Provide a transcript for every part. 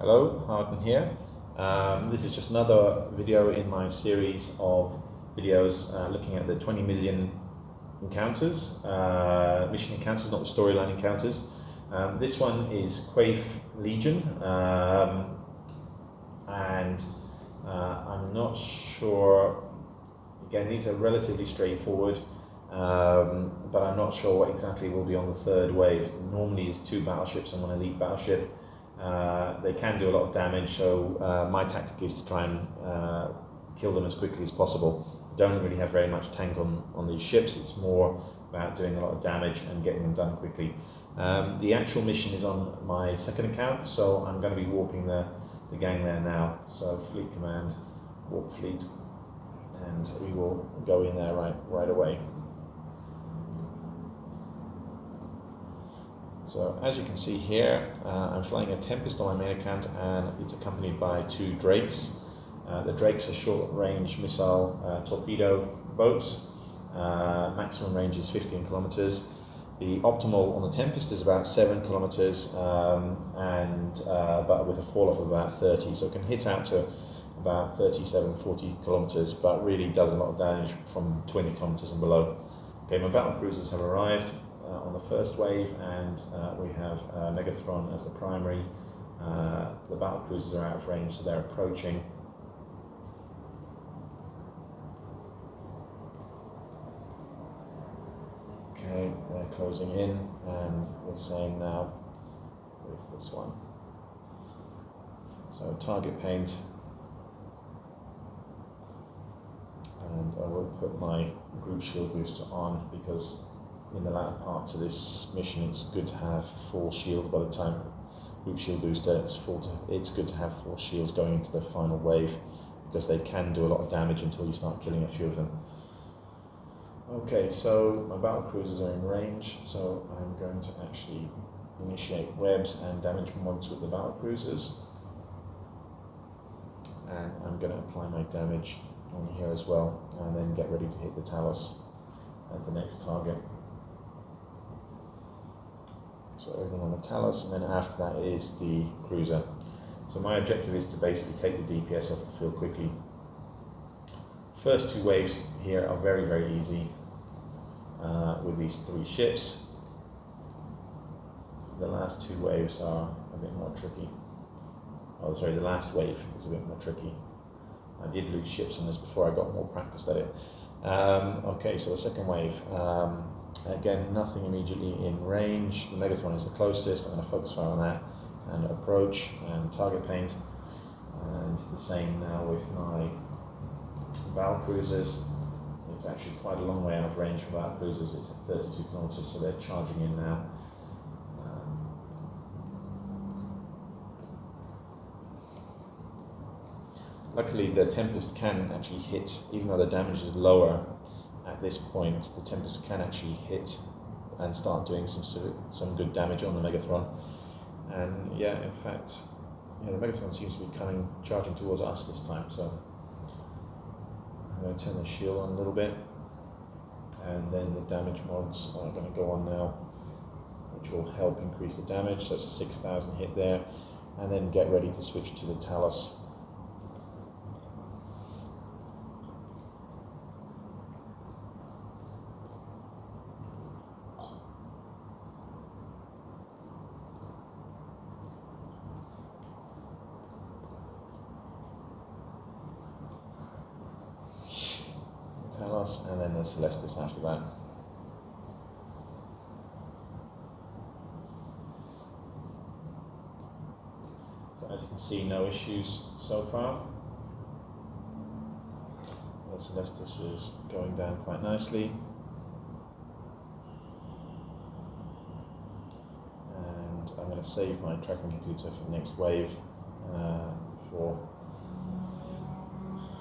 Hello, Harden here. This is just another video in my series of videos looking at the 20 million encounters, mission encounters, not the storyline encounters. This one is Quafe Legion, and I'm not sure, again these are relatively straightforward, but I'm not sure what exactly will be on the third wave. Normally it's 2 battleships and 1 elite battleship. They can do a lot of damage, so my tactic is to try and kill them as quickly as possible. Don't really have very much tank on these ships. It's more about doing a lot of damage and getting them done quickly. The actual mission is on my second account, so I'm going to be warping the gang there now. So fleet command, warp fleet, and we will go in there right away. So as you can see here, I'm flying a Tempest on my main account, and it's accompanied by 2 Drakes. The Drakes are short-range missile torpedo boats. Maximum range is 15 kilometers. The optimal on the Tempest is about 7 kilometers, but with a fall-off of about 30. So it can hit out to about 37-40 kilometers, but really does a lot of damage from 20 kilometers and below. Okay, my battle cruisers have arrived on the first wave, and we have Megathron as the primary. The battle cruisers are out of range, so they're approaching. Okay, they're closing in, and the same now with this one. So target paint, and I will put my group shield booster on, because in the latter parts of this mission it's good to have full shield. By the time group shield booster it's good to have full shields going into the final wave, because they can do a lot of damage until you start killing a few of them. Okay, so my battle cruisers are in range, so I'm going to actually initiate webs and damage mods with the battle cruisers, and I'm going to apply my damage on here as well, and then get ready to hit the Talos as the next target. So everything on the Talos, and then after that is the cruiser. So my objective is to basically take the DPS off the field quickly. First 2 waves here are very, very easy with these 3 ships. The last 2 waves are a bit more tricky. Oh, sorry, the last wave is a bit more tricky. I did lose ships on this before I got more practiced at it. Okay, so the second wave. Again, nothing immediately in range. The Megathron is the closest. I'm going to focus fire on that and approach and target paint. And the same now with my battle cruisers. It's actually quite a long way out of range for battle cruisers. It's at 32 kilometers, so they're charging in now. Luckily, the Tempest can actually hit, even though the damage is lower. At this point, the Tempest can actually hit and start doing some good damage on the Megathron. And yeah, in fact, the Megathron seems to be charging towards us this time. So I'm going to turn the shield on a little bit, and then the damage mods are going to go on now, which will help increase the damage. So it's a 6,000 hit there, and then get ready to switch to the Talos. And then the Celestis after that. So as you can see, no issues so far. The Celestis is going down quite nicely. And I'm going to save my tracking computer for the next wave.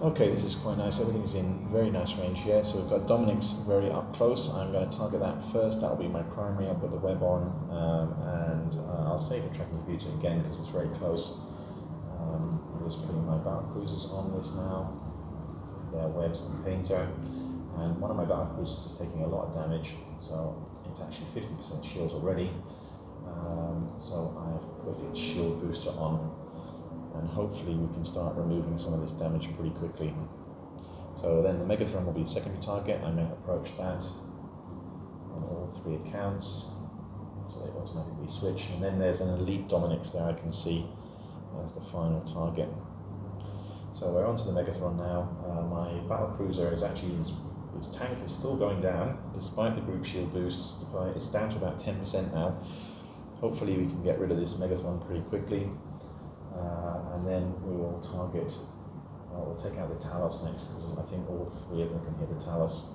Okay, this is quite nice. Everything's in very nice range here. So we've got Dominix very up close. I'm going to target that first. That'll be my primary. I'll put the web on, and I'll save the tracking computer again because it's very close. I'm just putting my battle cruisers on this now. Their webs and painter, and one of my battle cruisers is taking a lot of damage. So it's actually 50% shields already. So I have put its shield booster on. and hopefully we can start removing some of this damage pretty quickly. So then the Megathron will be the secondary target. I may approach that on all 3 accounts, so they automatically switch. And then there's an Elite Dominix there I can see as the final target. So we're onto the Megathron now. My battlecruiser is actually, its tank is still going down despite the group shield boosts. It's down to about 10% now. Hopefully we can get rid of this Megathron pretty quickly, and then we will target. We'll take out the Talos next, because I think all 3 of them can hit the Talos.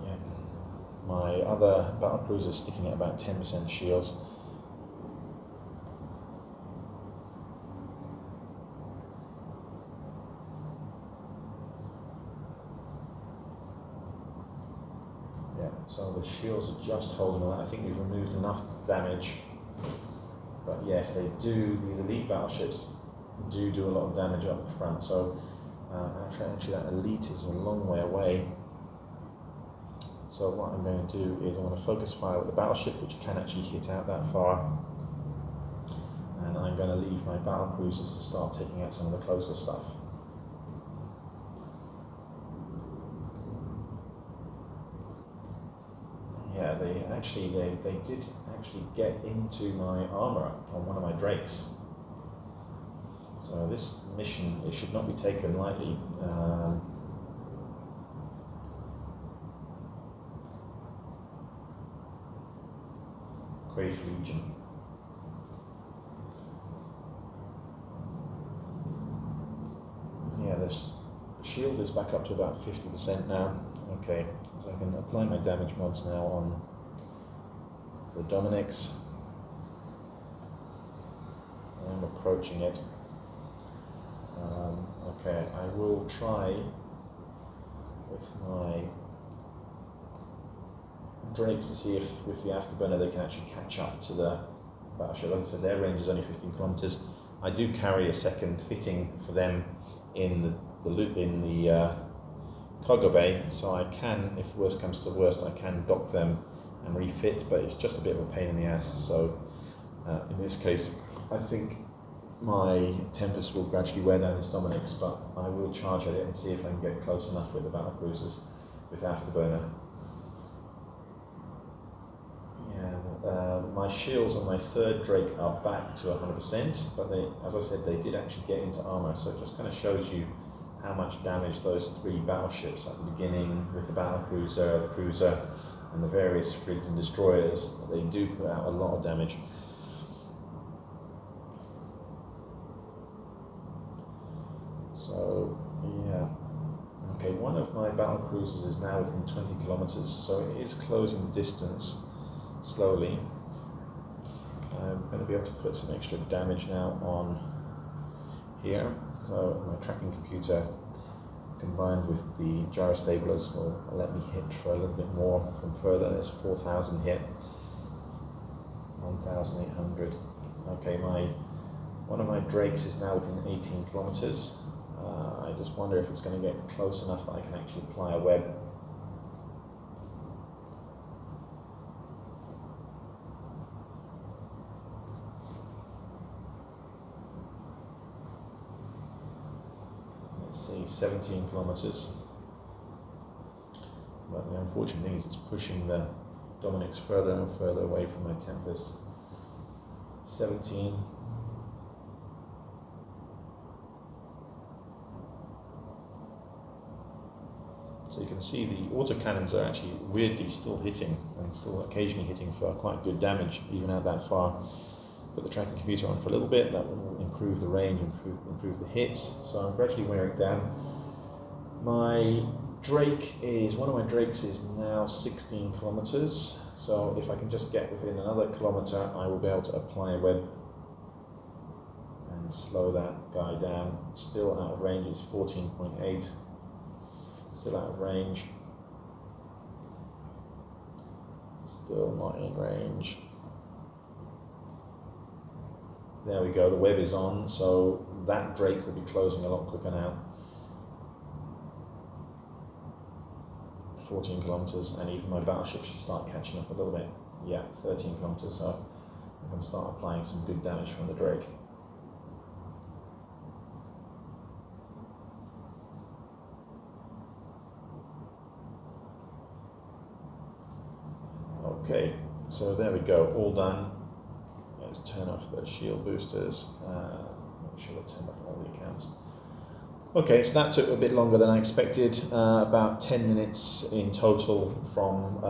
Yeah. My other battlecruiser is sticking at about 10% shields. Yeah, so the shields are just holding on. I think we've removed enough damage. But yes, they do, these elite battleships do a lot of damage up front, so actually that elite is a long way away. So what I'm going to do is I want to focus fire with the battleship, which can actually hit out that far, and I'm going to leave my battle cruisers to start taking out some of the closer stuff. Yeah, they did actually get into my armor on one of my Drakes. So this mission, it should not be taken lightly. Quafe Legion. Yeah, this shield is back up to about 50% now. Okay, so I can apply my damage mods now on the Dominix. I'm approaching it. Okay, I will try with my Drakes to see if with the afterburner they can actually catch up to the battleship. Like I said, their range is only 15 kilometers. I do carry a second fitting for them in the loop in the cargo bay, so I can, if worst comes to worst, I can dock them and refit, but it's just a bit of a pain in the ass. So in this case, I think my Tempest will gradually wear down this Dominix, but I will charge at it and see if I can get close enough with the battlecruisers with afterburner. Yeah, my shields on my third Drake are back to 100%, but they, as I said, they did actually get into armor, so it just kind of shows you how much damage those 3 battleships at the beginning with the battlecruiser, the cruiser, and the various frigates and destroyers, they do put out a lot of damage. So, yeah. Okay, one of my battlecruisers is now within 20 kilometers, so it is closing the distance slowly. I'm going to be able to put some extra damage now on here. So my tracking computer combined with the gyrostablers will let me hit for a little bit more from further. There's 4,000 hit, 1,800. Okay, one of my Drakes is now within 18 kilometers. I just wonder if it's going to get close enough that I can actually apply a web. Let's see, 17 kilometers. But the unfortunate thing is it's pushing the Dominix further and further away from my Tempest. 17. So you can see the autocannons are actually weirdly still hitting, and still occasionally hitting for quite good damage, even out that far. Put the tracking computer on for a little bit, that will improve the range, improve the hits. So I'm gradually wearing down. One of my Drakes is now 16 kilometers. So if I can just get within another kilometer, I will be able to apply a web and slow that guy down. Still out of range, it's 14.8. Still out of range. Still not in range. There we go, the web is on, so that Drake will be closing a lot quicker now. 14 kilometers, and even my battleship should start catching up a little bit. Yeah, 13 kilometers, so I'm going to start applying some good damage from the Drake. Okay, so there we go, all done. Let's turn off the shield boosters. Make sure I turn off all the accounts. Okay, so that took a bit longer than I expected, about 10 minutes in total from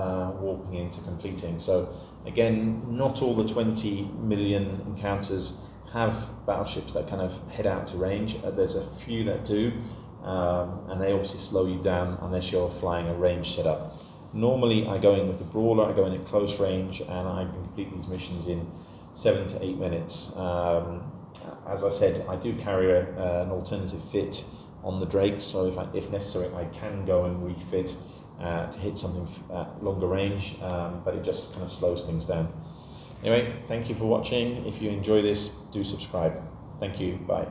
warping into completing. So again, not all the 20 million encounters have battleships that kind of head out to range. There's a few that do, and they obviously slow you down unless you're flying a range setup. Normally I go in with a brawler, I go in at close range, and I can complete these missions in 7 to 8 minutes. As I said, I do carry an alternative fit on the Drake, so if necessary I can go and refit to hit something at longer range, but it just kind of slows things down. Anyway, thank you for watching. If you enjoy this, do subscribe. Thank you, bye.